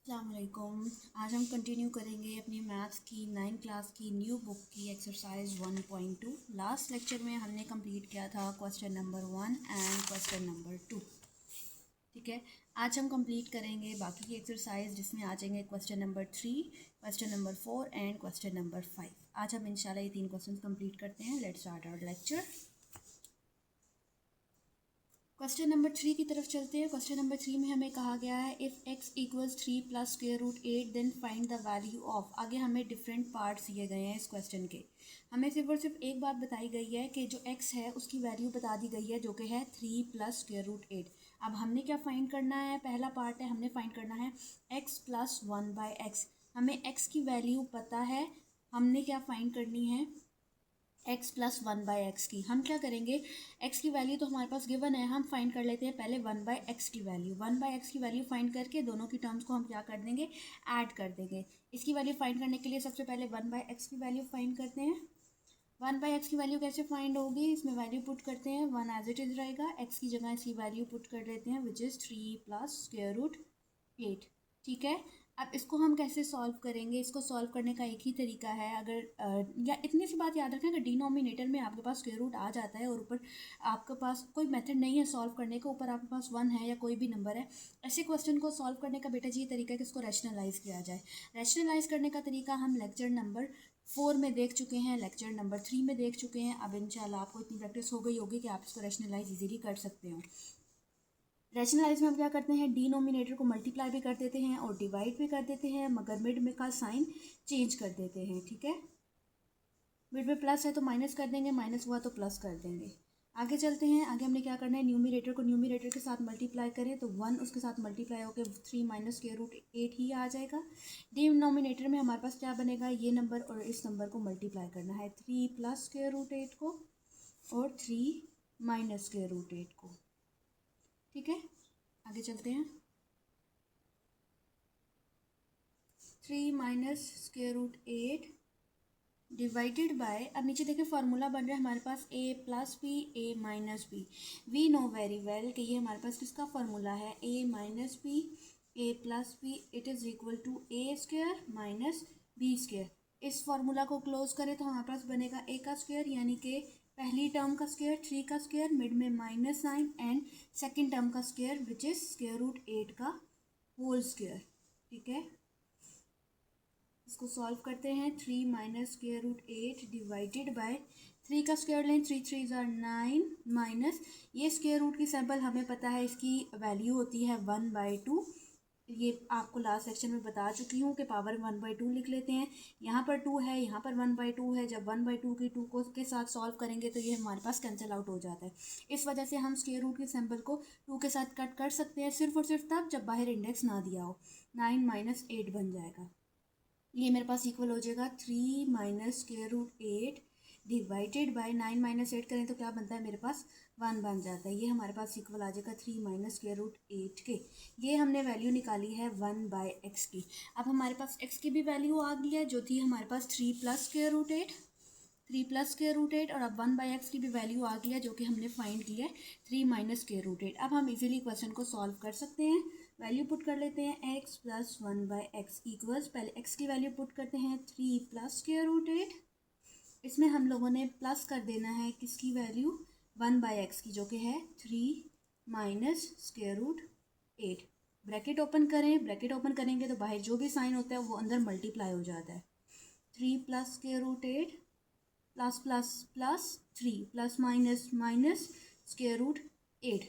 अस्सलाम वालेकुम। आज हम कंटिन्यू करेंगे अपनी मैथ्स की 9 क्लास की न्यू बुक की एक्सरसाइज 1.2। लास्ट लेक्चर में हमने कंप्लीट किया था question number 1 and question number 2। ठीक है, आज हम कंप्लीट करेंगे बाकी की एक्सरसाइज जिसमें आ जाएंगे question number 3, question number 4 and question number 5। आज हम इंशाल्लाह ये 3 क्वेश्चन कंप्लीट करते हैं। Let's start our lecture. Question number 3 की तरफ चलते हैं। क्वेश्चन नंबर 3 में हमें कहा गया है if x equals 3 plus square root 8 then find the value of. आगे हमें डिफरेंट पार्ट्स दिए गए हैं इस क्वेश्चन के। हमें सिर्फ और सिर्फ एक बात बताई गई है कि जो x है उसकी वैल्यू बता दी गई है जो कि है 3 प्लस स्क्वायर रूट 8। अब हमने क्या फाइंड करना है? पहला पार्ट है, हमने फाइंड करना है x प्लस 1/x। हमें x की वैल्यू पता है, हमने क्या फाइंड करनी है? x प्लस 1/x की। हम क्या करेंगे, x की वैल्यू तो हमारे पास गिवन है, हम फाइंड कर लेते हैं पहले 1/x की वैल्यू। 1/x की वैल्यू फाइंड करके दोनों की टर्म्स को हम क्या कर देंगे, ऐड कर देंगे। इसकी वैल्यू फाइंड करने के लिए सबसे पहले 1/x की वैल्यू फाइंड करते हैं। 1/x की वैल्यू कैसे फाइंड होगी? इसमें वैल्यू पुट करते हैं, 1 एज इट इज़ रहेगा, x की जगह इसकी वैल्यू पुट कर देते हैं which is 3 plus square root 8। ठीक है, अब इसको हम कैसे सॉल्व करेंगे? इसको सॉल्व करने का एक ही तरीका है। अगर या इतनी सी बात याद रखें, अगर डिनोमिनेटर में आपके पास स्क्वायर रूट आ जाता है और ऊपर आपके पास कोई मेथड नहीं है सॉल्व करने का, ऊपर आपके पास 1 है या कोई भी नंबर है, ऐसे क्वेश्चन को सॉल्व करने का बेटा जी ये तरीका है कि इसको रैशनलाइज किया जाए। रैशनलाइज करने का तरीका हम लेक्चर नंबर 4 में देख चुके हैं, लेक्चर नंबर 3 में देख चुके हैं। अब इंशाल्लाह आपको इतनी प्रैक्टिस हो गई होगी कि आप इसको रैशनलाइज इजीली कर सकते हो। रैशनलाइज में हम क्या करते हैं, डिनोमिनेटर को मल्टीप्लाई भी कर देते हैं और डिवाइड भी कर देते हैं, मगर मिड में का साइन चेंज कर देते हैं। ठीक है, मिड में प्लस है तो माइनस कर देंगे, माइनस हुआ तो प्लस कर देंगे। आगे चलते हैं। आगे हमने क्या करना है, न्यूमिनेटर को न्यूमिनेटर के साथ मल्टीप्लाई करें तो 1 उसके साथ मल्टीप्लाई होकर 3 माइनस स्क्वायर रूट 8 ही आ जाएगा। डिनोमिनेटर में हमारे पास क्या बनेगा, ये नंबर और इस नंबर को मल्टीप्लाई करना है, 3 प्लस स्क्वायर रूट 8 को और 3 माइनस स्क्वायर रूट 8 को। ठीक है, आगे चलते हैं। 3 minus square root 8 divided by, अब नीचे देखिए फार्मूला बन रहा है हमारे पास a plus b a minus b. We know very well कि ये हमारे पास किसका फार्मूला है, a minus b a plus b it is equal to a square minus b square. इस फार्मूला को क्लोज करें तो हमारे पास बनेगा a का स्क्वायर यानी कि पहली टर्म का स्क्वायर 3 का स्क्वायर, मिड में minus sign, and second term का square which is square root 8 का होल स्क्वायर। ठीक है, इसको सॉल्व करते हैं। 3 minus square root 8 divided by 3 का स्क्वायर लें, 3 3 ज़ार 9 माइनस ये स्क्वायर रूट की सैम्पल हमें पता है इसकी वैल्यू होती है 1/2। ये आपको लास्ट सेक्शन में बता चुकी हूँ कि पावर 1/2 लिख लेते हैं। यहाँ पर 2 है, यहाँ पर 1/2 है। जब 1/2 की 2 को के साथ सॉल्व करेंगे तो ये हमारे पास कैंसिल आउट हो जाता है। इस वजह से हम स्क्वायर रूट की सैम्पल को 2 के साथ कट कर सकते हैं, सिर्फ और सिर्फ तब जब बाहर इंडेक्स ना दिया हो। 9 माइनस 8 बन जाएगा। ये मेरे पास इक्वल हो जाएगा 3 minus square root 8 divided by 9 minus 8 करें तो क्या बनता है मेरे पास 1 बन जाता है। ये हमारे पास इक्वल आ जाएगा 3 माइनस स्क्वायर रूट 8 के। ये हमने वैल्यू निकाली है 1/x की। अब हमारे पास x की भी वैल्यू आ गई है जो थी हमारे पास 3 plus square root 8, 3 plus square root 8, और अब 1/x की भी वैल्यू आ गई है जो कि हमने फाइंड की है 3 माइनस स्क्वायर रूट 8। अब हम इजीली क्वेश्चन को सॉल्व कर सकते हैं। वैल्यू पुट कर लेते हैं, x प्लस 1/x इक्वल्स, पहले x की वैल्यू पुट करते हैं 3 प्लस स्क्वायर रूट 8। इसमें हम लोगों ने प्लस कर देना है किसकी वैल्यू, 1/x की, जो कि है 3 minus square root 8। Bracket open करें, ब्रैकेट ओपन करेंगे तो बाहर जो भी साइन होता है वो अंदर मल्टीप्लाई हो जाता है। 3 plus square root 8 plus plus plus 3 plus minus minus square root 8।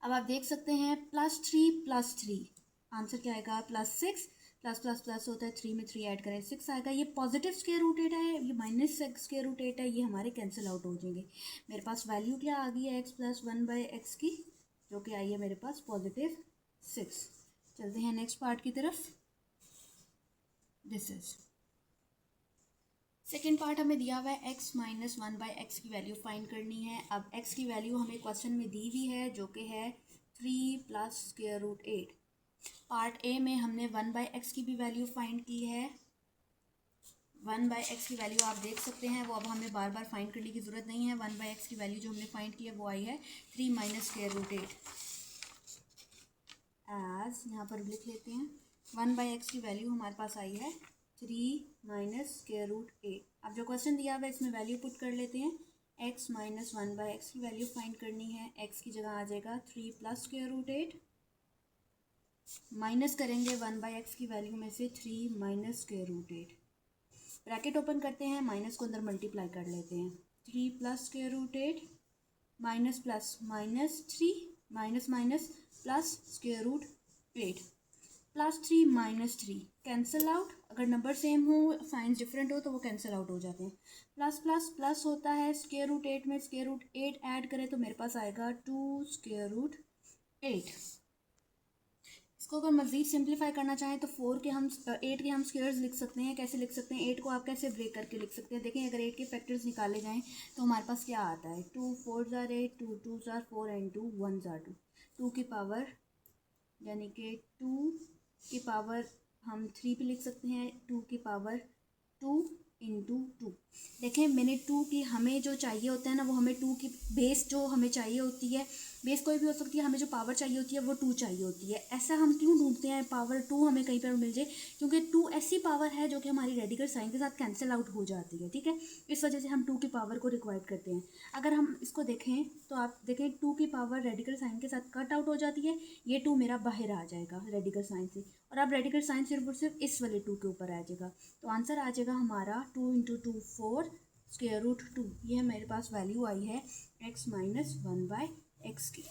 अब आप देख सकते हैं प्लस 3 आंसर क्या आएगा, +6। प्लस प्लस प्लस होता है, 3 में 3 ऐड करें 6 आएगा। ये पॉजिटिव स्क्वायर रूट 8 है, ये माइनस स्क्वायर रूट 8 है, ये हमारे कैंसिल आउट हो जाएंगे। मेरे पास वैल्यू क्या आ गई है x प्लस 1/x की, जो कि आई है मेरे पास +6। चलते हैं नेक्स्ट पार्ट की तरफ। दिस इज सेकेंड पार्ट हमें दिया हुआ है x माइनस 1/x की वैल्यू फाइंड करनी है। अब x की वैल्यू हमें क्वेश्चन में दी हुई है जो कि है 3 plus square root 8। Part a में हमने 1/x की भी वैल्यू फाइंड की है। 1/x की वैल्यू आप देख सकते हैं, वो अब हमें बार बार फाइंड करने की ज़रूरत नहीं है। 1/x की वैल्यू जो हमने फाइंड की है वो आई है 3 माइनस स्क्वायर रूट 8। एज, यहाँ पर लिख लेते हैं 1/x की वैल्यू हमारे पास आई है 3 माइनस स्क्वायर रूट 8। अब जो क्वेश्चन दिया हुआ है इसमें वैल्यू पुट कर लेते हैं। x माइनस 1/x की वैल्यू फाइंड करनी है। x की जगह आ जाएगा 3 प्लस स्क्वायर रूट 8, माइनस करेंगे 1/x की वैल्यू में से 3 minus square root 8। Bracket open करते हैं, माइनस को अंदर मल्टीप्लाई कर लेते हैं। 3 plus square root 8 minus plus minus 3 minus minus plus square root 8 plus 3 minus 3 cancel out. अगर नंबर सेम हो, साइंस डिफरेंट हो तो वो कैंसिल आउट हो जाते हैं। प्लस प्लस प्लस होता है, स्क्वायर रूट 8 में स्क्वायर रूट 8 ऐड करें तो मेरे पास आएगा 2 स्क्वायर रूट 8। इसको अगर मज़ीद सिंप्लीफाई करना चाहें तो 8 के हम स्क्वायर्स लिख सकते हैं। कैसे लिख सकते हैं? 8 को आप कैसे ब्रेक करके लिख सकते हैं? देखें, अगर 8 के फैक्टर्स निकाले जाएं तो हमारे पास क्या आता है? 2 4 ज़ार 8, 2 2 ज़ार 4 एंड 2 1 ज़ार 2। 2 की पावर यानी कि 2 की पावर हम 3 पे लिख सकते हैं। 2 की पावर 2 इंटू 2। देखें, मैंने 2 की हमें जो चाहिए होता है ना, वो हमें 2 की बेस जो हमें चाहिए होती है, बेस कोई भी हो सकती है, हमें जो पावर चाहिए होती है वो 2 चाहिए होती है। ऐसा हम क्यों ढूंढते हैं पावर 2 हमें कहीं पर मिल जाए? क्योंकि 2 ऐसी पावर है जो कि हमारी रेडिकल साइन के साथ कैंसिल आउट हो जाती है। ठीक है, इस वजह से हम 2 की पावर को रिक्वायर करते हैं। अगर हम इसको देखें तो आप देखें 2 की पावर रेडिकल साइन के साथ कट आउट हो जाती है। ये 2 मेरा बाहर आ जाएगा रेडिकल साइन से, और अब रेडिकल साइन सिर्फ और सिर्फ इस वाले 2 के ऊपर आ जाएगा। तो आंसर आ जाएगा हमारा 2 इंटू 2 4 स्क्वायर रूट 2। ये मेरे पास वैल्यू आई है x माइनस 1/x की।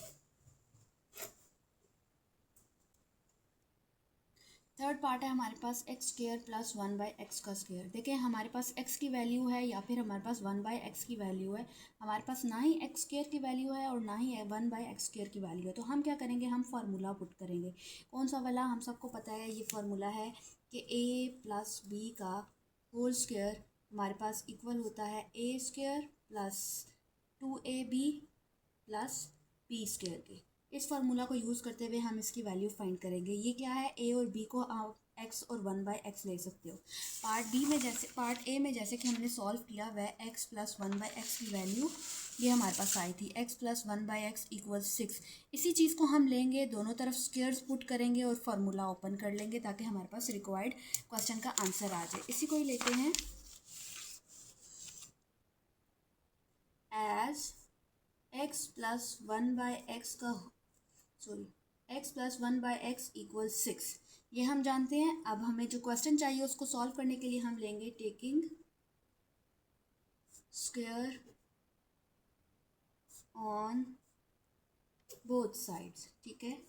थर्ड पार्ट है हमारे पास एक्स स्क्वायर प्लस 1/x का स्क्वायर। देखें, हमारे पास x की वैल्यू है या फिर हमारे पास 1/x की वैल्यू है। हमारे पास ना ही x स्क्वायर की वैल्यू है और ना ही 1/x स्क्वायर की वैल्यू है। तो हम क्या करेंगे? हम फार्मूला पुट करेंगे। कौन सा वाला? हम सबको पता है ये फार्मूला है कि a प्लस b का होल स्क्वायर हमारे पास इक्वल होता है a square plus 2ab plus b square के। इस फार्मूला को यूज़ करते हुए हम इसकी वैल्यू फाइंड करेंगे। ये क्या है? a और b को आप x और 1/x ले सकते हो। पार्ट ए में जैसे कि हमने सॉल्व किया वह x प्लस 1/x की वैल्यू ये हमारे पास आई थी, x प्लस 1/x इक्वल 6। इसी चीज़ को हम लेंगे, दोनों तरफ स्क्वायर्स पुट करेंगे और फार्मूला ओपन कर लेंगे ताकि हमारे पास रिक्वायर्ड क्वेश्चन का आंसर आ जाए। इसी को ही लेते हैं एज x प्लस 1/x का x प्लस 1/x इक्वल 6। ये हम जानते हैं। अब हमें जो क्वेश्चन चाहिए उसको सॉल्व करने के लिए हम लेंगे taking square on both sides. ठीक है,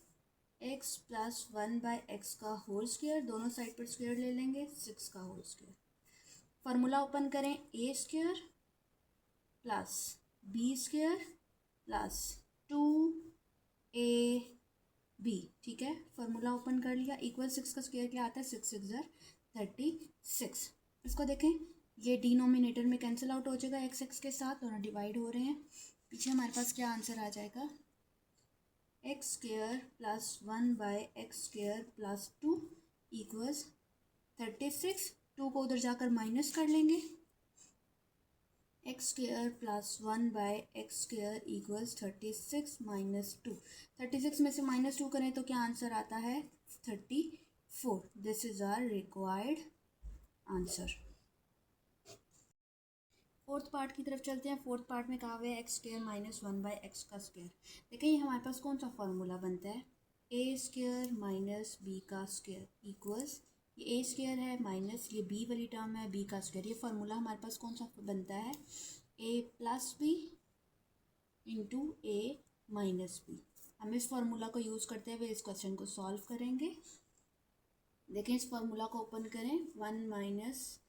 x प्लस 1/x का होल स्क्वायर, दोनों साइड पर स्क्वायर ले लेंगे, 6 का होल स्क्वायर। फार्मूला ओपन करें, a square plus b square plus 2ab। ठीक है, फार्मूला ओपन कर लिया। इक्वल 6 का स्क्वायर क्या आता है? 6 6 ज़ार 36। इसको देखें, ये डिनोमिनेटर में कैंसिल आउट हो जाएगा x x के साथ, दोनों डिवाइड हो रहे हैं। पीछे हमारे पास क्या आंसर आ जाएगा? x square plus 1/x square plus 2 equals 36। 2 को उधर जाकर माइनस कर लेंगे। x square plus 1/x square equals 36 minus 2। 36 में से माइनस 2 करें तो क्या आंसर आता है? 34। This is our required answer. Fourth part की तरफ चलते हैं। फोर्थ पार्ट में कहा हुआ है x स्क्वायर माइनस 1/x का स्क्वायर। देखिए, ये हमारे पास कौन सा फॉर्मूला बनता है? a स्क्वायर माइनस b का स्क्वायर इक्वल्स, ये a स्क्वायर है माइनस ये b वाली टर्म है b का स्क्वायर। ये फार्मूला हमारे पास कौन सा बनता है? a plus b into a minus b। हम इस फार्मूला को यूज़ करते हुए इस क्वेश्चन को सॉल्व करेंगे। देखें, इस फार्मूला को ओपन करें। 1 माइनस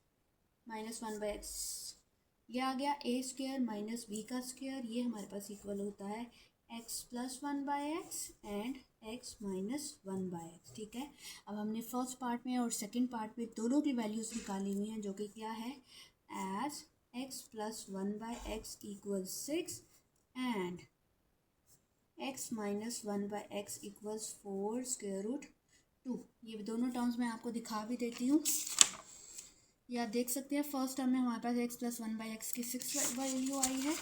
1/x ये आ गया, a स्क्वायर माइनस b का स्क्वायर, ये हमारे पास इक्वल होता है x plus 1/x and x minus 1/x। ठीक है, अब हमने फर्स्ट पार्ट में और सेकंड पार्ट में दोनों की वैल्यूज़ निकाली हुई हैं, जो कि क्या है? As x plus 1/x equal 6 and x minus 1/x equals 4 square root 2। ये दोनों टर्म्स मैं आपको दिखा भी देती हूँ, या देख सकते हैं। फर्स्ट टर्म में हमारे पास x प्लस 1/x की 6 वैल्यू आई है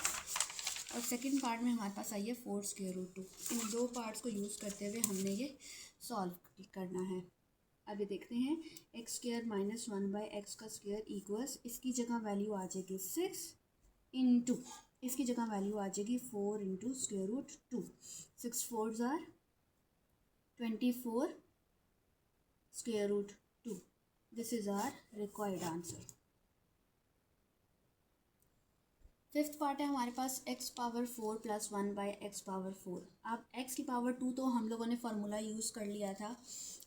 और सेकंड पार्ट में हमारे पास आई है 4 स्क्वायर रूट 2। इन दो पार्ट्स को यूज़ करते हुए हमने ये सॉल्व करना है। अभी देखते हैं एक्स स्क्वायर माइनस 1/x का स्क्वायर इक्वल्स, इसकी जगह वैल्यू आ जाएगी 6 इंटू, इसकी जगह वैल्यू आ जाएगी 4 into square root 2। 6 4s are 24 square root 2. This is our required answer. Fifth part है हमारे पास x power 4 plus 1/x power 4। अब x की पावर 2 तो हम लोगों ने फार्मूला यूज़ कर लिया था,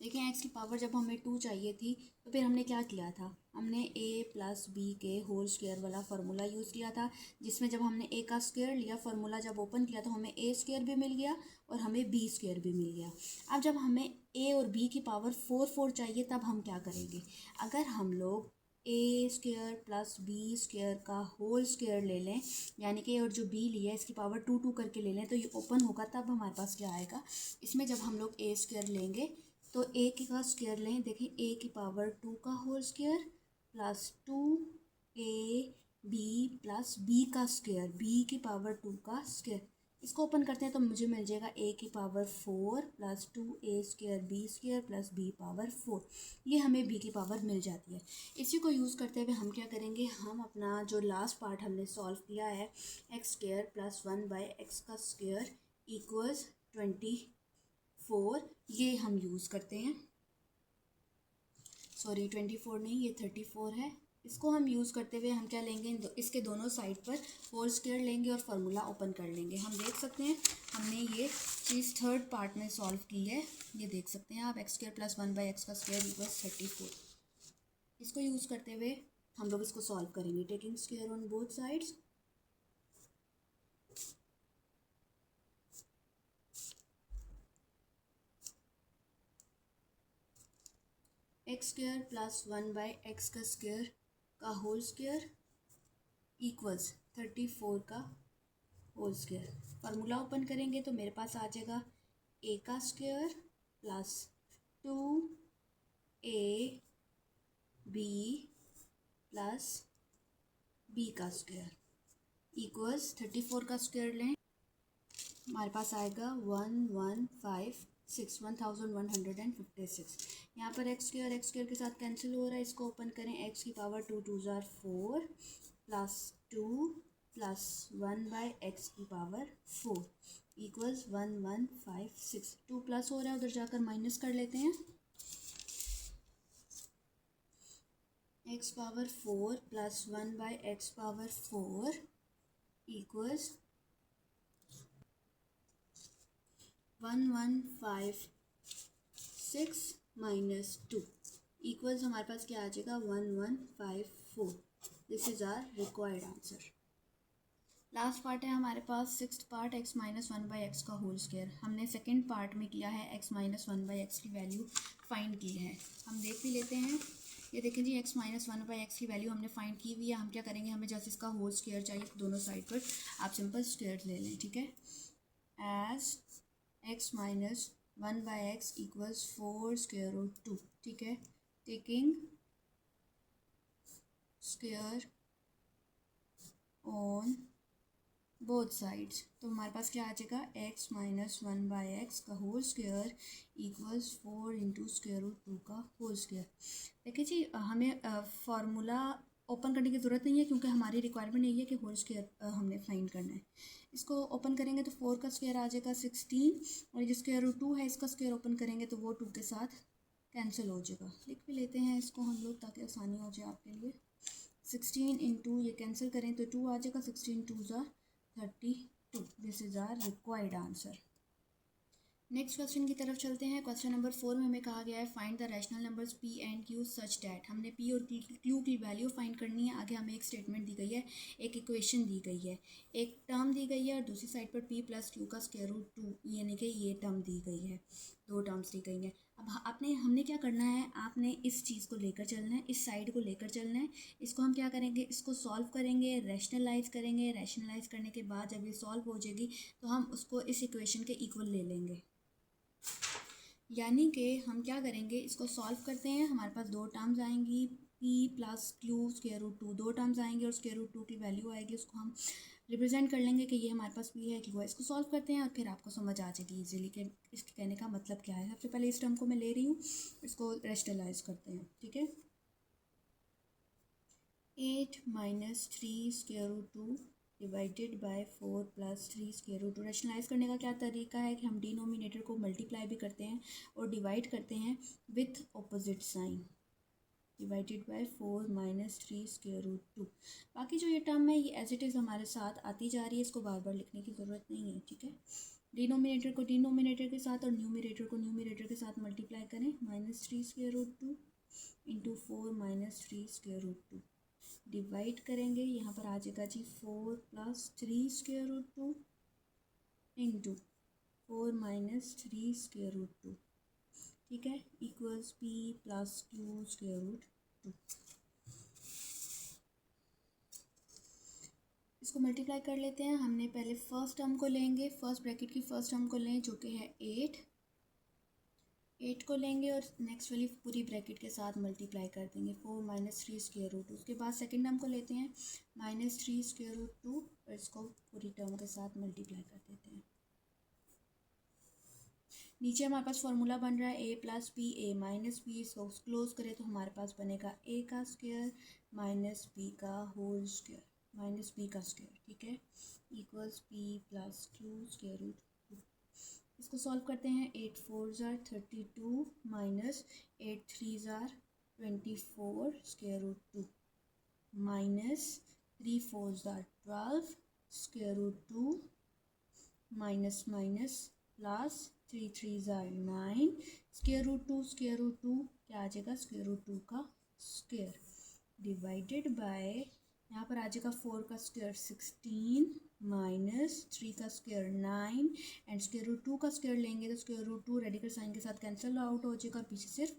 लेकिन x की पावर जब हमें 2 चाहिए थी तो फिर हमने क्या किया था, हमने a प्लस b के होल स्क्वायर वाला फार्मूला यूज़ किया था, जिसमें जब हमने a का स्क्वायर लिया, फार्मूला जब ओपन किया तो हमें a स्क्वायर भी मिल गया और हमें b स्क्वायर भी मिल गया। अब जब हमें a और b की पावर 4 चाहिए तब हम क्या करेंगे, अगर हम लोग ए स्क्वायर प्लस बी स्क्वायर का होल स्क्वायर ले लें, यानी कि और जो बी लिया है इसकी पावर 2 करके ले लें, तो ये ओपन होगा, तब हमारे पास क्या आएगा, इसमें जब हम लोग ए स्क्वायर लेंगे तो ए का स्क्वायर लें, देखिए ए की पावर 2 का whole square plus 2a b plus B का स्क्वायर, बी की पावर 2 का स्क्वायर, इसको ओपन करते हैं तो मुझे मिल जाएगा a की power 4 plus 2a square b square plus b power 4। ये हमें b की पावर मिल जाती है। इसी को यूज़ करते हुए हम क्या करेंगे, हम अपना जो लास्ट पार्ट हमने सॉल्व किया है एक्स स्क्वायर प्लस 1/x का स्क्वायर इक्वल्स 24, ये हम यूज़ करते हैं, सॉरी 24 नहीं, ये 34 है। इसको हम यूज़ करते हुए हम क्या लेंगे, इसके दोनों साइड पर होल स्क्वायर लेंगे और फार्मूला ओपन कर लेंगे। हम देख सकते हैं हमने ये चीज़ थर्ड पार्ट में सॉल्व की है, ये देख सकते हैं आप, एक्स स्क्वायर प्लस 1/x का स्क्वायर इक्वल्स 34। इसको यूज़ करते हुए हम लोग इसको सॉल्व करेंगे, taking square on both sides. X square plus 1/x का स्क्वायर का होल स्क्वायर इक्वल्स 34 का होल स्क्वायर। फार्मूला ओपन करेंगे तो मेरे पास आ जाएगा a का square plus 2a b plus b का स्क्वायर इक्वल्स 34 का स्क्वायर लें, हमारे पास आएगा 1156। यहाँ पर एक्स स्क्वायर के साथ कैंसिल हो रहा है, इसको ओपन करें, एक्स की power 2 2s are 4 plus 2 plus 1/x की पावर 4 इक्वल्स 1156। 2 प्लस हो रहा है, उधर जाकर माइनस कर लेते हैं, x power 4 plus 1/x power 4 equals 1156 minus 2 equals हमारे पास क्या आ जाएगा 1154। This is our required answer. Last part है हमारे पास sixth part, x minus 1/x का होल स्क्वायर। हमने सेकंड पार्ट में किया है x माइनस 1/x की वैल्यू फाइंड की है, हम देख भी लेते हैं। ये देखें जी, x माइनस 1/x की वैल्यू हमने फाइंड की हुई है। हम क्या करेंगे, हमें जैसे इसका होल स्क्वायर चाहिए दोनों साइड पर आप सिंपल स्क्वायर ले लें, ठीक है। As x minus 1/x equals 4 square root 2, ठीक है, taking square on both sides, तो हमारे पास क्या आ जाएगा, x माइनस 1/x का whole square equals 4 into square root 2 का होल स्क्वायर। देखिए जी, हमें फार्मूला ओपन करने की ज़रूरत नहीं है, क्योंकि हमारी रिक्वायरमेंट यही है कि होल स्क्वायर हमने फाइंड करना है। इसको ओपन करेंगे तो 4 का स्क्वायर आ जाएगा 16, और जो स्क्वायर रूट 2 है इसका स्क्वायर ओपन करेंगे तो वो 2 के साथ कैंसिल हो जाएगा। लिख भी लेते हैं इसको हम लोग ताकि आसानी हो जाए आपके लिए। 16 इंटू ये कैंसिल करें तो 2 आ जाएगा, 16 2s are 32। This is our required answer. Next question की तरफ चलते हैं। क्वेश्चन नंबर 4 में हमें कहा गया है find the rational numbers p and q such that. हमने p और q की वैल्यू फाइंड करनी है। आगे हमें एक स्टेटमेंट दी गई है, एक इक्वेशन दी गई है, एक टर्म दी गई है, और दूसरी साइड पर p प्लस q का स्क्वायर रूट 2 यानी कि ये टर्म दी गई है, दो टर्म्स दी गई हैं। अब हमने क्या करना है, आपने इस चीज़ को लेकर चलना है, इस साइड को लेकर चलना है। इसको हम क्या करेंगे, इसको सॉल्व करेंगे, रैशनलाइज करेंगे। रैशनलाइज करने के बाद जब ये सॉल्व हो जाएगी तो हम उसको इस इक्वेशन के इक्वल ले लेंगे। यानी कि हम क्या करेंगे, इसको सॉल्व करते हैं, हमारे पास दो टर्म्स आएंगी, p plus q square root 2, दो टर्म्स आएंगे और स्क्वायर रूट 2 की वैल्यू आएगी, उसको हम रिप्रेजेंट कर लेंगे कि ये हमारे पास p है कि वो, इसको सॉल्व करते हैं और फिर आपको समझ आ जाएगी इजीली कि इसके कहने का मतलब क्या है। सबसे पहले इस टर्म को मैं ले रही हूँ, इसको रेशनलाइज करते हैं, ठीक है। 8 minus 3 square root 2 divided by 4 plus 3 square root 2। Rationalize करने का क्या तरीका है कि हम डिनोमिनेटर को मल्टीप्लाई भी करते हैं और डिवाइड करते हैं with opposite sign, divided by 4 minus 3 square root 2। बाकी जो ये टर्म है ये एज इट इज़ हमारे साथ आती जा रही है, इसको बार बार लिखने की ज़रूरत नहीं है, ठीक है। डिनोमिनेटर को डिनोमिनेटर के साथ और न्यूमिनेटर को न्यूमिनेटर के साथ मल्टीप्लाई करें, minus 3 square root 2 into 4 minus 3 square root 2, divide करेंगे, यहाँ पर आ जाएगा जी 4 plus 3 square root 2 into 4 minus 3 square root 2, ठीक है, equals p plus q square root 2। इसको मल्टीप्लाई कर लेते हैं। हमने पहले फर्स्ट टर्म को लेंगे, फर्स्ट ब्रैकेट की फर्स्ट टर्म को लें जो कि है 8 को लेंगे और नेक्स्ट वाली पूरी ब्रैकेट के साथ मल्टीप्लाई कर देंगे 4 माइनस 3 स्क्वायर रूट 2। उसके बाद सेकेंड टर्म को लेते हैं माइनस 3 स्क्वायर रूट 2 और इसको पूरी टर्म के साथ मल्टीप्लाई कर देते हैं। नीचे हमारे पास फॉर्मूला बन रहा है a plus p a minus b, इसको क्लोज करें तो हमारे पास बनेगा a का स्क्वायर माइनस b का होल स्क्वायर माइनस b का स्क्वायर, ठीक है, equals p plus q square root 2। इसको सॉल्व करते हैं, 8 4 ज़ार 32 माइनस 8 3 ज़ार 24 स्क्वायर रूट 2 माइनस 3 4 ज़ार 12 square root 2 minus minus plus 3 3 ज़ार 9 स्क्वायर रूट 2 क्या आ जाएगा, स्क्वायर रूट 2 का स्क्वायर, डिवाइडेड बाय यहाँ पर आ जाएगा 4 का स्क्वायर 16 माइनस 3 का स्क्वायर 9 एंड स्क्वायर रूट 2 का स्क्वायर लेंगे तो स्क्वायर रूट 2 रेडिकल साइन के साथ कैंसिल आउट हो जाएगा, पीछे सिर्फ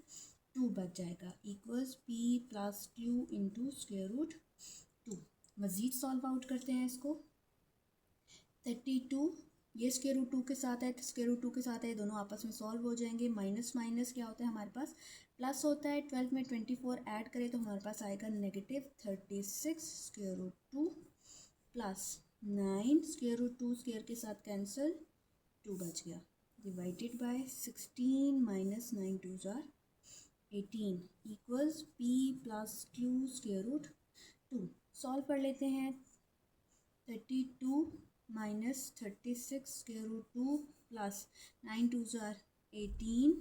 2 बच जाएगा, equals p plus q into square root 2। मज़ीद सॉल्व आउट करते हैं इसको, 32 ये स्क्वायर रूट 2 के साथ है, स्क्वायर रूट 2 के साथ है, दोनों आपस में सॉल्व हो जाएंगे, माइनस माइनस क्या होता है हमारे पास प्लस होता है, 12 में 24 ऐड करें तो हमारे पास आएगा negative 36 square root 2 plus 9 square root 2 स्क्वायर के साथ कैंसिल 2 बच गया, डिवाइडेड बाय 16 माइनस 9 2 ज़ार 18 equals p plus q square root 2। Solve कर लेते हैं, 32 माइनस 36 स्क्वायर रूट 2 प्लस 9 2 ज़ार 18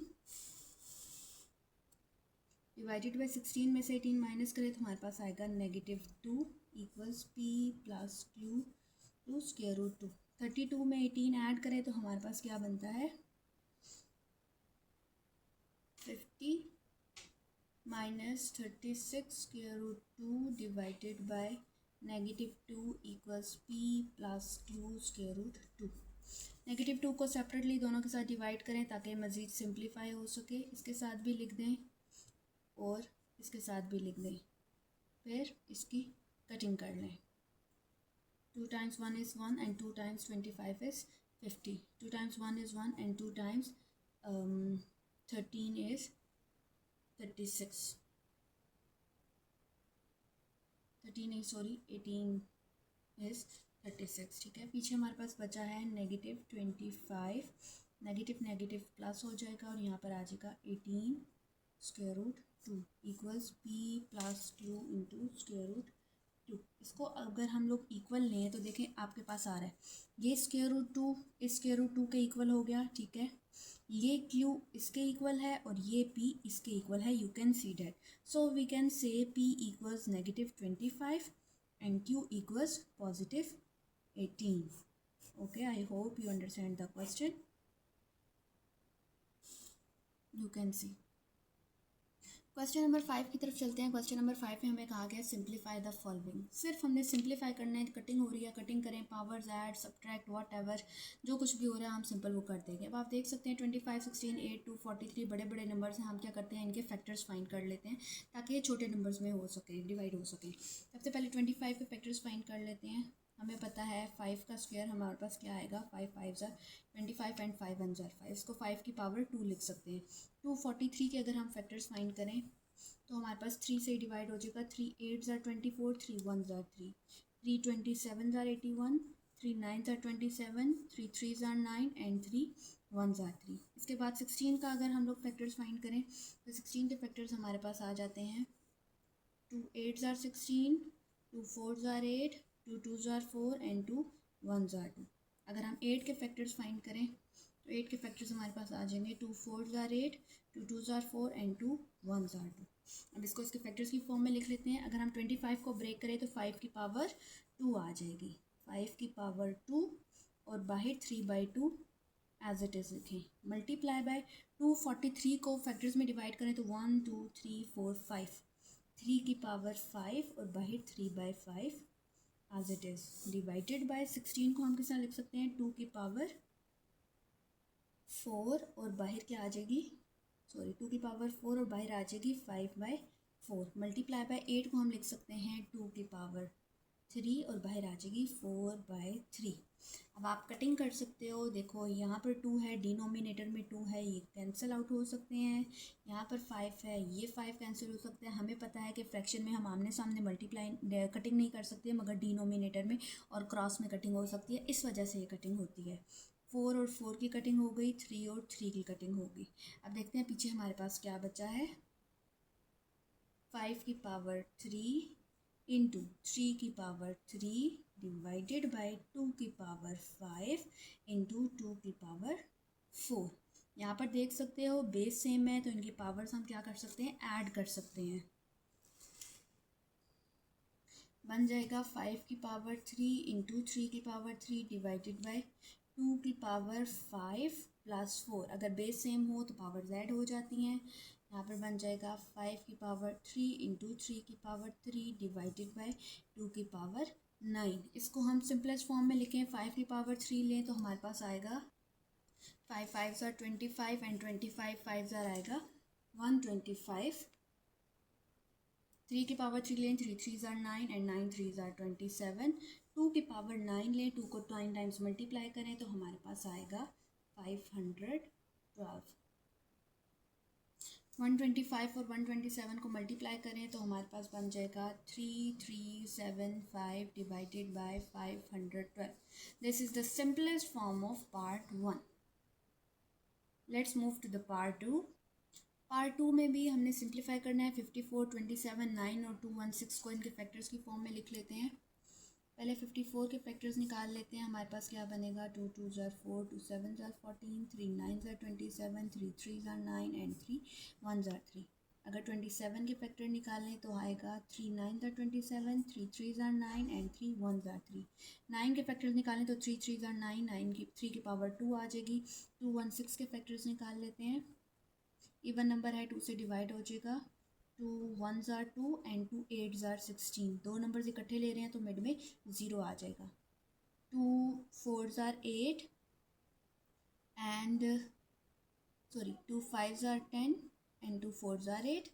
डिवाइडेड बाई 16 में से 18 माइनस करें तो हमारे पास आएगा negative 2 equals p plus q 2 square root 2। 32 में 18 ऐड करें तो हमारे पास क्या बनता है 50 minus 36 square root 2 divided by negative 2 equals p plus q square root 2। Negative 2 को सेपरेटली दोनों के साथ डिवाइड करें ताकि मज़ीद सिंप्लीफाई हो सके, इसके साथ भी लिख दें और इसके साथ भी लिख दें, फिर इसकी कटिंग कर लें, 2 times 1 is 1 and 2 times 25 is 50, 2 times 1 is 1 and 2 times 13 is 36, 18 is 36, ठीक है। पीछे हमारे पास बचा है नेगेटिव 25, नेगेटिव नेगेटिव प्लस हो जाएगा और यहाँ पर आ जाएगा 18 square root 2 equals p plus q into square root 2। इसको अगर हम लोग इक्वल लें तो देखें आपके पास आ रहा है ये स्क्वायर रूट 2 इस स्क्वायर रूट 2 के इक्वल हो गया, ठीक है, ये q इसके इक्वल है और ये p इसके इक्वल है, you can see that, so we can say p equals negative 25 and q equals positive 18। Okay, I hope you understand the question, you can see. Question number 5 की तरफ चलते हैं। क्वेश्चन नंबर 5 में हमें कहा गया सिंप्लीफाई द फॉलोइंग। सिर्फ हमने सिंप्लीफाई करना है, कटिंग हो रही है कटिंग करें, powers add subtract what ever जो कुछ भी हो रहा है हम सिंपल वो कर देंगे। अब आप देख सकते हैं 25 16 8 2 43 बड़े बड़े नंबर्स हैं, हम क्या करते हैं इनके फैक्टर्स फाइंड कर लेते हैं ताकि ये छोटे नंबर्स में हो सके, डिवाइड हो सके। सबसे पहले 25 के फैक्टर्स फाइंड कर लेते हैं। हमें पता है 5 का स्क्वायर हमारे पास क्या आएगा, 5 5 ज़ार 25 एंड 5 1 ज़ार 5, इसको 5 की पावर 2 लिख सकते हैं। 243 के अगर हम फैक्टर्स फाइंड करें तो हमारे पास 3 से डिवाइड हो जाएगा, 3 8 ज़ार 24 3 1 ज़ार 3, 3 27s are 81, 3 9s are 27, 3 3s are 9 and 3 1s are 3। इसके बाद 16 का अगर हम लोग फैक्टर्स फाइंड करें तो 16 के फैक्टर्स हमारे पास आ जाते हैं 2 8s are 16, 2 4s are 8, 2 2s are 4 and 2 1s are 2। अगर हम 8 के फैक्टर्स फाइंड करें तो 8 के फैक्टर्स हमारे पास आ जाएंगे 2 4s are 8, 2 2s are 4 and 2 1s are 2। अब इसको इसके फैक्टर्स की फॉर्म में लिख लेते हैं। अगर हम 25 को ब्रेक करें तो 5 की पावर 2 आ जाएगी, 5 की पावर 2 और बाहर 3/2 एज इट इज़ लिखें। मल्टीप्लाई बाय 243 को फैक्टर्स में डिवाइड करें तो 1 2 3 4 5, 3 की पावर 5 और बाहर 3/5 as it is. Divided by 16 को हम किस तरह लिख सकते हैं 2 की पावर 4 और बाहर क्या आ जाएगी, सॉरी 2 की पावर 4 और बाहर आ जाएगी 5/4। मल्टीप्लाई बाय 8 को हम लिख सकते हैं 2 की पावर 3 और बाहर आ जाएगी 4/3। अब आप कटिंग कर सकते हो, देखो यहाँ पर 2 है, डिनोमिनेटर में 2 है, ये कैंसिल आउट हो सकते हैं। यहाँ पर 5 है, ये 5 कैंसिल हो सकते हैं। हमें पता है कि फ्रैक्शन में हम आमने सामने मल्टीप्लाई कटिंग नहीं कर सकते, मगर डिनोमिनेटर में और क्रॉस में कटिंग हो सकती है, इस वजह से ये कटिंग होती है। 4 और 4 की कटिंग हो गई, 3 और 3 की कटिंग हो गई। अब देखते हैं पीछे हमारे पास क्या बचा है। 5 की पावर 3 इंटू 3 की पावर 3 डिवाइडेड बाय 2 की पावर 5 इंटू 2 की पावर 4। यहाँ पर देख सकते हो बेस सेम है तो इनकी पावर्स हम क्या कर सकते हैं, ऐड कर सकते हैं। बन जाएगा 5 की पावर 3 इंटू 3 की पावर 3 डिवाइडेड बाय 2 की पावर 5 प्लस 4। अगर बेस सेम हो तो पावर्स ऐड हो जाती हैं। यहाँ पर बन जाएगा 5 की पावर 3 इंटू 3 की पावर 3 डिवाइडेड बाय 2 की पावर 9। इसको हम सिंपलेस्ट फॉर्म में लिखें, 5 की पावर 3 लें तो हमारे पास आएगा 5 5s are 25 and 25 5s are आएगा 125। 3 की पावर 3 लें, 3 3s are 9 and 9 3s are 27। 2 की पावर 9 लें, 2 को 9 टाइम्स मल्टीप्लाई करें तो हमारे पास आएगा 512। 125 और 127 को मल्टीप्लाई करें तो हमारे पास बन जाएगा 3375 divided by 512। This is the simplest form of part 1। Let's move to the part 2। Part 2 में भी हमने सिंप्लीफाई करना है। 54 27 9 और 216 को इनके फैक्टर्स की फॉर्म में लिख लेते हैं। पहले 54 के फैक्टर्स निकाल लेते हैं। हमारे पास क्या बनेगा, 2 2s are 4, 2 7s are 14, 3 9s are 27, 3 3s are 9 and 3 1s are 3। अगर 27 के फैक्टर निकालें तो आएगा 3 9s are 27, 3 3s are 9 and 3 1s are 3। 9 के फैक्टर्स निकालें तो 3 3s are 9, 9 की 3 की पावर 2 आ जाएगी। 216 के फैक्टर्स निकाल लेते हैं। इवन नंबर है, 2 से डिवाइड हो जाएगा। 2 1s are 2 and 2 8s are 16। दो नंबर्स इकट्ठे ले रहे हैं तो मिड में 0 आ जाएगा। 2 4s are 8 and 2 5s are 10 and 2 4s are 8।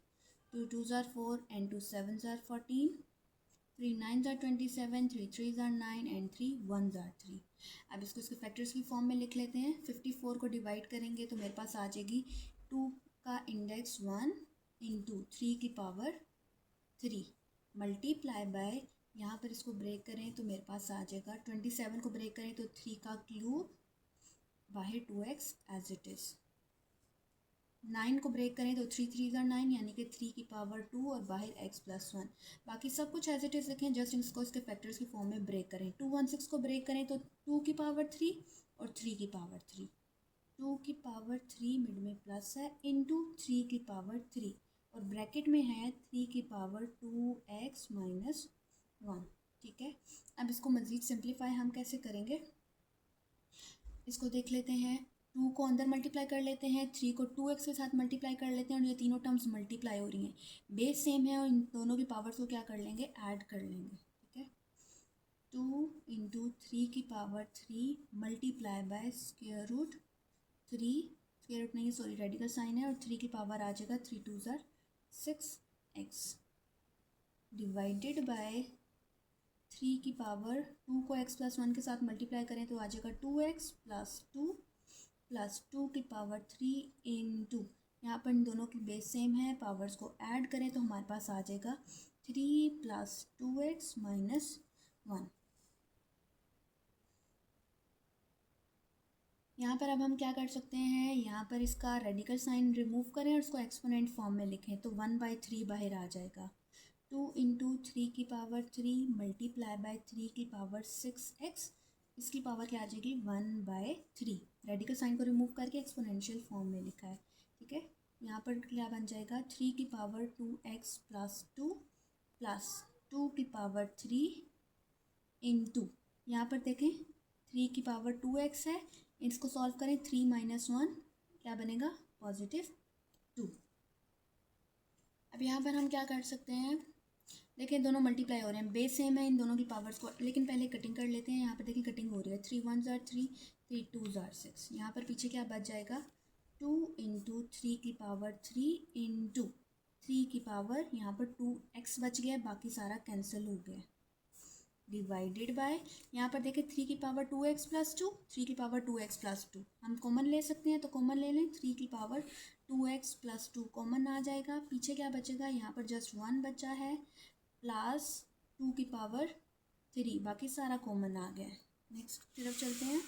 2 2s are 4 and 2 7s are 14। 3 9s are 27, 3 3s are 9 and 3 1s are 3। अब इसको इसके फैक्टर्स की फॉर्म में लिख लेते हैं। 54 को डिवाइड करेंगे तो मेरे पास आ जाएगी 2 का इंडेक्स 1 इंटू 3 की पावर 3 मल्टीप्लाई बाय, यहाँ पर इसको ब्रेक करें तो मेरे पास आ जाएगा 27 को ब्रेक करें तो 3 का क्यूब बाहर 2x एज इट इज़। 9 को ब्रेक करें तो 3 3s are 9 यानी कि 3 की पावर 2 और बाहर x प्लस 1। बाकी सब कुछ एज इट इज़ लिखें, जस्ट इसको इसके फैक्टर्स की फॉर्म में ब्रेक करें। 216 को ब्रेक करें तो 2 की पावर 3 और 3 की पावर 3। 2 की पावर 3 मिड में प्लस है इंटू 3 की पावर 3 और ब्रैकेट में है 3 की पावर 2x माइनस 1। ठीक है, अब इसको मज़ीद सिंप्लीफाई हम कैसे करेंगे, इसको देख लेते हैं। 2 को अंदर मल्टीप्लाई कर लेते हैं, 3 को 2x के साथ मल्टीप्लाई कर लेते हैं और ये तीनों टर्म्स मल्टीप्लाई हो रही हैं, बेस सेम है और इन दोनों की पावर्स को क्या कर लेंगे, ऐड कर लेंगे। ठीक है, 2 इंटू 3 की power 3 multiply by square root 3, square root नहीं सॉरी रेडिकल साइन है, और 3 की पावर आ जाएगा 3 2s are 6x divided by 3 की पावर 2 को x प्लस 1 के साथ मल्टीप्लाई करें तो आ जाएगा 2x प्लस 2 प्लस 2 की पावर 3 इंटू, यहाँ पर इन दोनों की बेस सेम है, पावर्स को ऐड करें तो हमारे पास आ जाएगा 3 प्लस 2x माइनस 1। यहाँ पर अब हम क्या कर सकते हैं, यहाँ पर इसका रेडिकल साइन रिमूव करें और उसको एक्सपोनेंट फॉर्म में लिखें तो 1/3 बाहर आ जाएगा। 2 इंटू 3 की पावर 3 मल्टीप्लाई बाय 3 की पावर 6x, इसकी पावर क्या आ जाएगी 1/3। रेडिकल साइन को रिमूव करके एक्सपोनेंशियल फॉर्म में लिखा है, ठीक है। यहाँ पर क्या बन जाएगा 3 की पावर 2x प्लस 2 प्लस 2 की पावर 3 इंटू, यहाँ पर देखें 3 की पावर 2x है, इसको सॉल्व करें 3 माइनस 1 क्या बनेगा +2। अब यहाँ पर हम क्या कर सकते हैं, देखिए दोनों मल्टीप्लाई हो रहे हैं, बेस सेम है इन दोनों की पावर्स को, लेकिन पहले कटिंग कर लेते हैं। यहाँ पर देखिए कटिंग हो रही है, 3 1 ज़ार 3, 3 2 ज़ार 6। यहाँ पर पीछे क्या बच जाएगा 2 इंटू 3 की पावर 3 इंटू 3 की पावर, यहाँ पर 2x बच गया, बाकी सारा कैंसिल हो गया, डिवाइडेड बाय, यहाँ पर देखें 3 की पावर 2x प्लस 2, 3 की पावर 2x प्लस 2, हम कॉमन ले सकते हैं तो कॉमन ले लें, 3 की पावर 2x प्लस 2 कॉमन आ जाएगा, पीछे क्या बचेगा, यहाँ पर जस्ट 1 बचा है प्लस 2 की पावर 3, बाकी सारा कॉमन आ गया है। नेक्स्ट तरफ चलते हैं,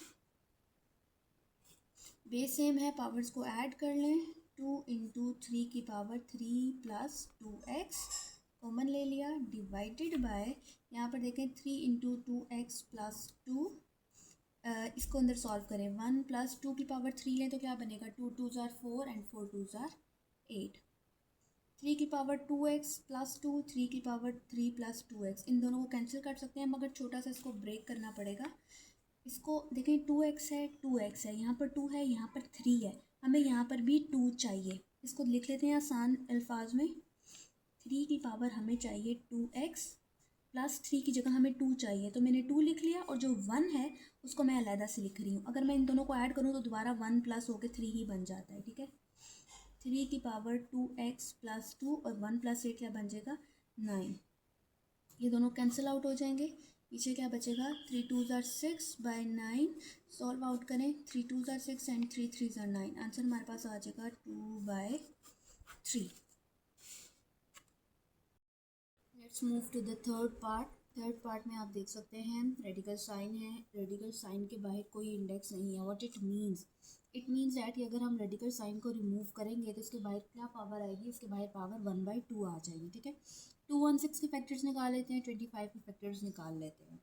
बेस सेम है, पावर्स को ऐड कर लें, 2 इंटू 3 की पावर 3 प्लस 2x कॉमन ले लिया, डिवाइडेड बाय, यहाँ पर देखें 3 इंटू 2x प्लस 2, इसको अंदर सॉल्व करें, 1 प्लस 2 की पावर 3 लें तो क्या बनेगा 2 2 ज़ार 4 एंड 4 2 ज़ार 8। 3 की पावर 2x प्लस 2, 3 की पावर 3 प्लस 2x, इन दोनों को कैंसिल कर सकते हैं, मगर छोटा सा इसको ब्रेक करना पड़ेगा। इसको देखें 2x है, 2x है, यहाँ पर 2 है, यहाँ पर 3 है, हमें यहाँ पर भी 2 चाहिए, इसको लिख लेते हैं आसान अल्फाज में, 3 की पावर हमें चाहिए 2x प्लस 3 की जगह हमें 2 चाहिए, तो मैंने 2 लिख लिया, और जो 1 है उसको मैं अलहदा से लिख रही हूँ। अगर मैं इन दोनों को ऐड करूँ तो दोबारा 1 प्लस होकर 3 ही बन जाता है, ठीक है। 3 की पावर 2x प्लस 2 और 1 प्लस 8 क्या बन जाएगा 9, ये दोनों कैंसिल आउट हो जाएंगे, पीछे क्या बचेगा 3 2 ज़ार 6 बाई 9, सॉल्व आउट करें 3 2 ज़ार 6 एंड 3 3 ज़ार 9, आंसर हमारे पास आ जाएगा 2/3। Let's move to the third part. Third part में आप देख सकते हैं रेडिकल साइन है, रेडिकल साइन के बाहर कोई इंडेक्स नहीं है। What it means, it means that कि अगर हम रेडिकल साइन को रिमूव करेंगे तो इसके बाहर क्या पावर आएगी, इसके बाहर पावर 1/2 आ जाएगी, ठीक है। 216 के फैक्टर्स निकाल लेते हैं, 25 के फैक्टर्स निकाल लेते हैं।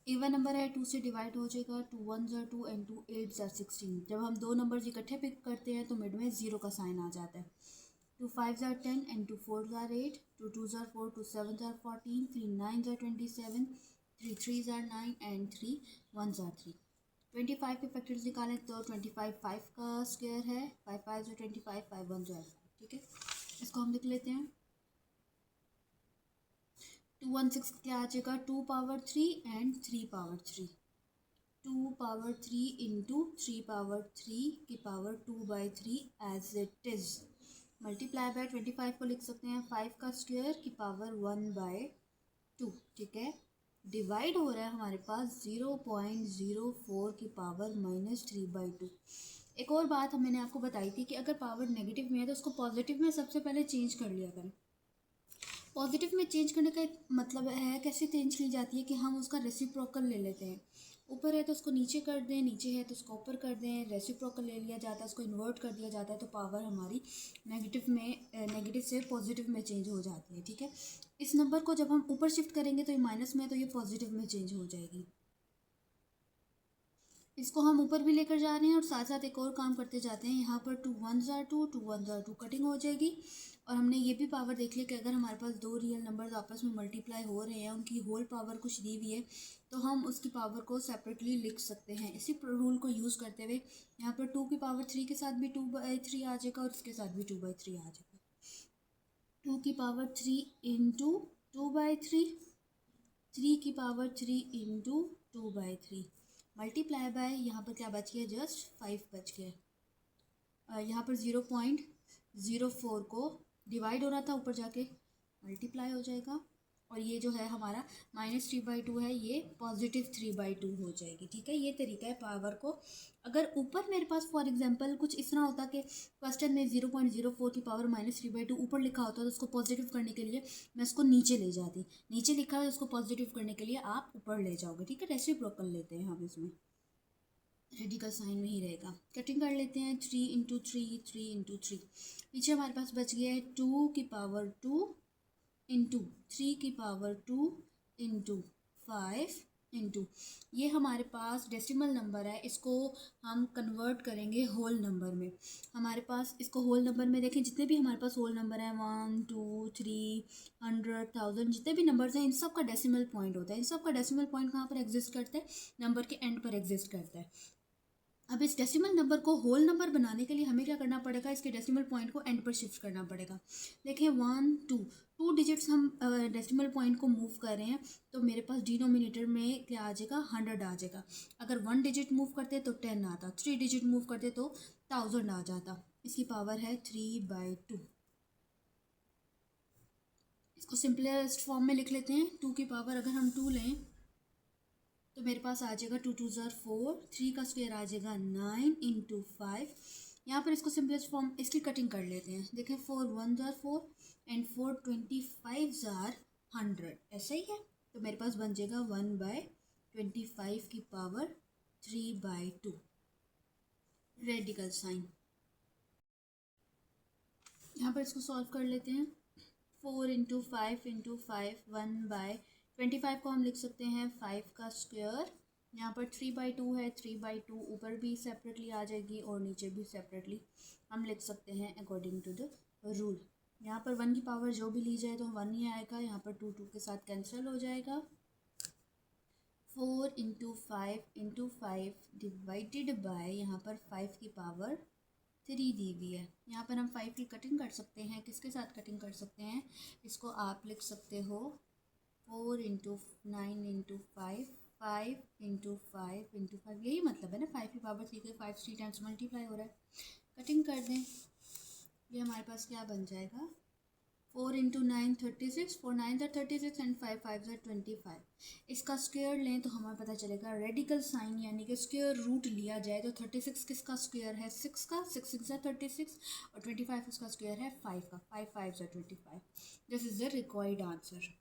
इवन नंबर है 2 से डिवाइड हो जाएगा, 2 1 ज़ार 2 एंड 2 8 ज़ार 16। जब हम दो नंबर्स इकट्ठे पिक करते हैं तो मिड में 0 का साइन आ जाता है। 2 5 ज़ार 10 एंड 2 4 ज़ार 8, 2 2 ज़ार 4, 2 7 ज़ार 14, 3 9 ज़ार 27, 3 3 ज़ार 9 एंड 3 1 ज़ार 3। 25 के फैक्टर्स निकालें तो 25 5 का स्क्वायर है, 5 5 ज़ार 25, 5 1 ज़ार 5, ठीक है। इसको हम लिख लेते हैं, 216 क्या आ जाएगा 2 power 3 and 3 power 3, 2 power 3 into 3 power 3 की power 2/3 as it is, multiply by 25 को लिख सकते हैं 5 का स्क्वायर की पावर 1/2, ठीक है। डिवाइड हो रहा है हमारे पास 0.04 की पावर -3/2। एक और बात मैंने आपको बताई थी कि अगर पावर नेगेटिव में है तो उसको पॉजिटिव में सबसे पहले चेंज कर लिया करें। पॉजिटिव में चेंज करने का एक मतलब है, कैसे चेंज की जाती है कि हम उसका रेसिप्रोकल ले लेते हैं, ऊपर है तो उसको नीचे कर दें, नीचे है तो उसको ऊपर कर दें, रेसिप्रोकल ले लिया जाता है, उसको इन्वर्ट कर दिया जाता है, तो पावर हमारी नेगेटिव से पॉजिटिव में चेंज हो जाती है, ठीक है। इस नंबर को जब हम ऊपर शिफ्ट करेंगे तो ये माइनस में है तो ये पॉजिटिव में चेंज हो जाएगी। इसको हम ऊपर भी लेकर जा रहे हैं और साथ साथ एक और काम करते जाते हैं, यहाँ पर 2 1 ज़ार 2, 2 1 ज़ार 2 कटिंग हो जाएगी, और हमने ये भी पावर देख लिया कि अगर हमारे पास दो रियल नंबर्स आपस में मल्टीप्लाई हो रहे हैं, उनकी होल पावर कुछ दी हुई है, तो हम उसकी पावर को सेपरेटली लिख सकते हैं। इसी रूल को यूज़ करते हुए यहाँ पर 2 की पावर 3 के साथ भी 2/3 आ जाएगा और इसके साथ भी 2/3 आ जाएगा। 2 की पावर 3 इंटू 2/3, 3 की पावर 3 इंटू 2/3, मल्टीप्लाई बाय, यहाँ पर क्या बच गया जस्ट 5 बच गया। यहाँ पर 0.04 को डिवाइड हो रहा था, ऊपर जाके मल्टीप्लाई हो जाएगा, और ये जो है हमारा -3/2 है, ये +3/2 हो जाएगी। ठीक है, ये तरीका है पावर को। अगर ऊपर मेरे पास फॉर एग्जांपल कुछ इस तरह होता कि क्वेश्चन में 0.04 की पावर -3/2 ऊपर लिखा होता तो उसको पॉजिटिव करने के लिए मैं इसको नीचे ले जाती। नीचे लिखा है उसको पॉजिटिव करने के लिए आप ऊपर ले जाओगे। ठीक है, रेसिप्रोकल लेते हैं हम इसमें, रेडिकल साइन में ही रहेगा। कटिंग कर लेते हैं, 3 × 3 3 × 3। पीछे हमारे पास बच गया है 2 की पावर 2 इंटू 3 की पावर 2 इंटू 5 इंटू, ये हमारे पास डेसिमल नंबर है, इसको हम कन्वर्ट करेंगे होल नंबर में। हमारे पास इसको होल नंबर में देखें, जितने भी हमारे पास होल नंबर हैं 1 2 3 100 1000 जितने भी नंबर्स हैं, इन सब का डेसिमल पॉइंट होता है। इन सब का डेसिमल पॉइंट कहाँ पर एग्जिस्ट करता है? नंबर के एंड पर एग्जिस्ट करता है। अब इस डेसिमल नंबर को होल नंबर बनाने के लिए हमें क्या करना पड़ेगा? इसके डेसिमल पॉइंट को एंड पर शिफ्ट करना पड़ेगा। देखिए 1 2 2 डिजिट्स हम डेसिमल पॉइंट को मूव कर रहे हैं, तो मेरे पास डिनोमिनेटर में क्या आ जाएगा? 100 आ जाएगा। अगर 1 डिजिट मूव करते तो 10 आता, 3 डिजिट मूव करते तो 1000 आ जाता। इसकी पावर है 3/2। इसको सिंपलेस्ट फॉर्म में लिख लेते हैं। 2 की पावर अगर हम 2 लें तो मेरे पास आ जाएगा 2 2 ज़ार 4, 3 का स्क्वायर आ जाएगा 9 इंटू 5। यहाँ पर इसको सिंपलेस्ट फॉर्म इसकी कटिंग कर लेते हैं। देखें 4 1 ज़ार 4 एंड 4 25 ज़ार 100, ऐसा ही है। तो मेरे पास बन जाएगा 1/25 की पावर 3/2, रेडिकल साइन। यहाँ पर इसको सॉल्व कर लेते हैं। 4 × 5 × 5 1/25 को हम लिख सकते हैं 5 का स्क्वायर। यहाँ पर 3/2 है, 3/2 ऊपर भी सेपरेटली आ जाएगी और नीचे भी सेपरेटली हम लिख सकते हैं अकॉर्डिंग टू द रूल। यहाँ पर 1 की पावर जो भी ली जाए तो 1 ही आएगा। यहाँ पर 2 2 के साथ कैंसिल हो जाएगा। 4 × 5 × 5 डिवाइडेड बाय, यहाँ पर 5 की पावर 3 दी हुई है। यहाँ पर हम 5 की कटिंग कर सकते हैं। किसके साथ कटिंग कर सकते हैं? इसको आप लिख सकते हो 4 × 9 × 5 5 × 5 × 5, यही मतलब है ना, 5 की पावर 3 के 5 3 टाइम्स मल्टीप्लाई हो रहा है। कटिंग कर दें, ये हमारे पास क्या बन जाएगा? 4 × 9 36, 4 9 36 एंड 5 5 25। इसका स्क्वायर लें तो हमें पता चलेगा रेडिकल साइन, यानी कि स्क्वायर रूट लिया जाए तो 36 किसका स्क्वायर है? 6 का, 6 6 36 और 25 इसका स्क्वायर है 5 का, 5 5 25। This is the required answer.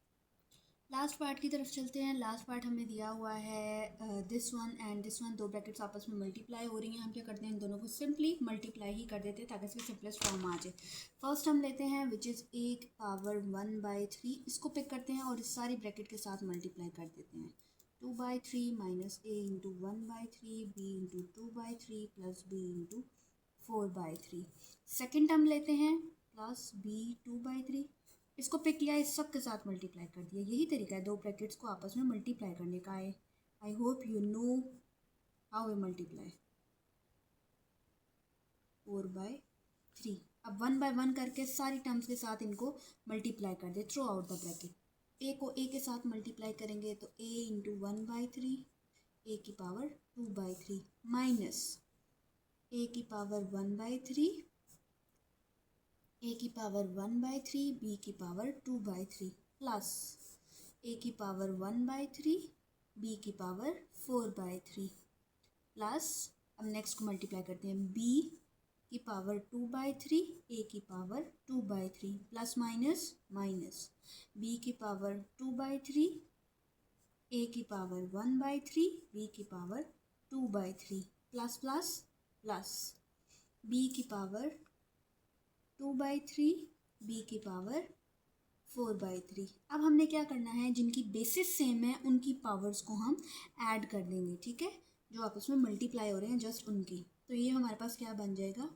Last part की तरफ चलते हैं। लास्ट पार्ट हमें दिया हुआ है this one and this one, दो ब्रैकेट्स आपस में मल्टीप्लाई हो रही हैं। हम क्या करते हैं? इन दोनों को सिंपली मल्टीप्लाई ही कर देते हैं ताकि इसकी सिंपलेस्ट फॉर्म आ जाए। फर्स्ट हम लेते हैं विच इज़ a की पावर 1/3, इसको पिक करते हैं और इस सारी ब्रैकेट के साथ मल्टीप्लाई कर देते हैं। 2/3 minus a × 1/3 b × 2/3 plus b × 4/3। Second term लेते हैं प्लस b 2/3, इसको पिक किया, इस सब के साथ मल्टीप्लाई कर दिया। यही तरीका है दो ब्रैकेट्स को आपस में मल्टीप्लाई करने का। I hope you know how we multiply. 4/3। अब 1 बाय 1 करके सारी टर्म्स के साथ इनको मल्टीप्लाई कर दे थ्रू आउट द ब्रैकेट। ए को ए के साथ मल्टीप्लाई करेंगे तो a × 1/3 a की पावर 2/3 माइनस a की पावर 1/3 a की पावर 1/3 b की पावर 2/3 प्लस a की पावर 1/3 b की पावर 4/3 प्लस, अब नेक्स्ट को मल्टीप्लाई करते हैं, b की पावर 2/3 a की power 2/3 plus minus minus b की पावर 2/3 a की पावर 1/3 b की power 2/3 plus plus plus b की पावर 2/3 b की पावर 4/3। अब हमने क्या करना है? जिनकी बेसिस सेम है उनकी पावर्स को हम ऐड कर देंगे। ठीक है, जो आपस में मल्टीप्लाई हो रहे हैं जस्ट उनकी। तो ये हमारे पास क्या बन जाएगा?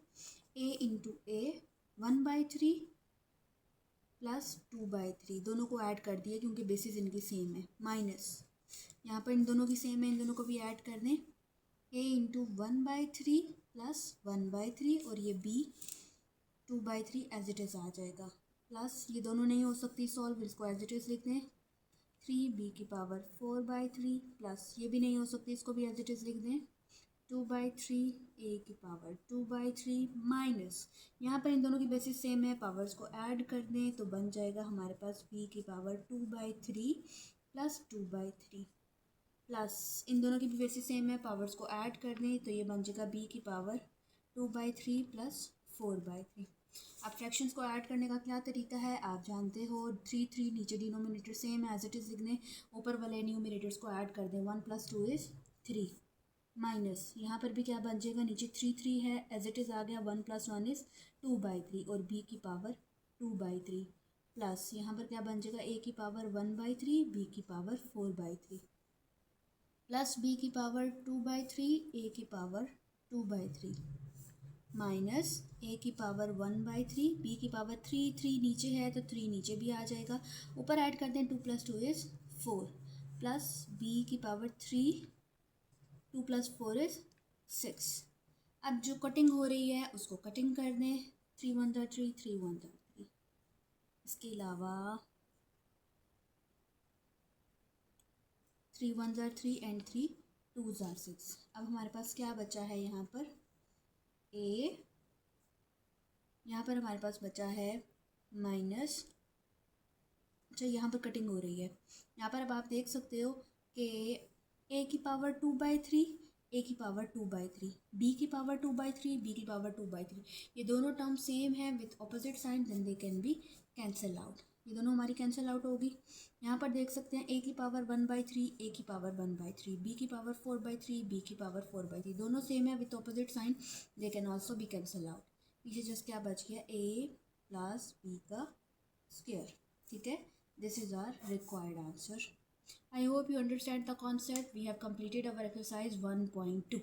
a × a 1/3 प्लस 2/3, दोनों को ऐड कर दिए क्योंकि बेसिस इनकी सेम है, माइनस यहाँ पर इन दोनों की सेम है, इन दोनों को भी ऐड कर दें। a × 1/3 प्लस 1/3 और ये b 2/3 एज इट इज़ आ जाएगा। प्लस ये दोनों नहीं हो सकती सॉल्व, इसको एज इट इज़ लिख दें। 3b की पावर 4/3 प्लस ये भी नहीं हो सकती, इसको भी एज इट इज़ लिख दें। 2/3 ए की पावर 2/3 माइनस, यहाँ पर इन दोनों की बेसिस सेम है, पावर्स को ऐड कर दें तो बन जाएगा हमारे पास बी की पावर 2/3 प्लस 2/3 प्लस इन दोनों की भी बेसिस सेम है, पावर्स को ऐड कर दें तो ये बन जाएगा बी की पावर 2/3 प्लस 4/3। अब फ्रैक्शंस को ऐड करने का क्या तरीका है आप जानते हो, 3 नीचे डिनोमिनेटर सेम है एज इट इज़ लिखने, ऊपर वाले न्यूमिनेटर्स को ऐड कर दें, 1 + 2 = 3 माइनस यहाँ पर भी क्या बन जाएगा, नीचे 3 है एज इट इज़ आ गया, 1 + 1 = 2/3 और बी की पावर 2/3 प्लस यहाँ पर क्या बन जाएगा, ए की पावर 1/3 बी की पावर 4/3 प्लस बी की पावर 2/3 ए की पावर 2/3 माइनस ए की पावर 1/3 बी की पावर 3 नीचे है तो 3 नीचे भी आ जाएगा, ऊपर ऐड कर दें 2 + 2 = 4 प्लस बी की पावर 3 2 + 4 = 6। अब जो कटिंग हो रही है उसको कटिंग कर दें, 3 × 1 = 3 3 × 1 = 3, इसके अलावा 3 × 1 = 3 एंड 3 × 2 = 6। अब हमारे पास क्या बचा है यहाँ पर, ए, यहाँ पर हमारे पास बचा है माइनस, अच्छा यहाँ पर कटिंग हो रही है, यहाँ पर अब आप देख सकते हो कि ए की पावर 2/3 ए की पावर 2/3 बी की पावर 2/3 बी की पावर 2/3, ये दोनों टर्म सेम है with opposite sign, then they can be cancel out, ये दोनों हमारी कैंसिल आउट होगी। यहाँ पर देख सकते हैं ए की पावर 1/3 ए की पावर 1/3 बी की पावर 4/3 बी की पावर 4/3, दोनों सेम है with opposite sign, they can also be cancel out. पीछे जस्ट क्या बच गया, ए प्लस बी का स्क्वायर, ठीक है। This is our required answer. I hope you understand the concept. We have completed our exercise 1.2.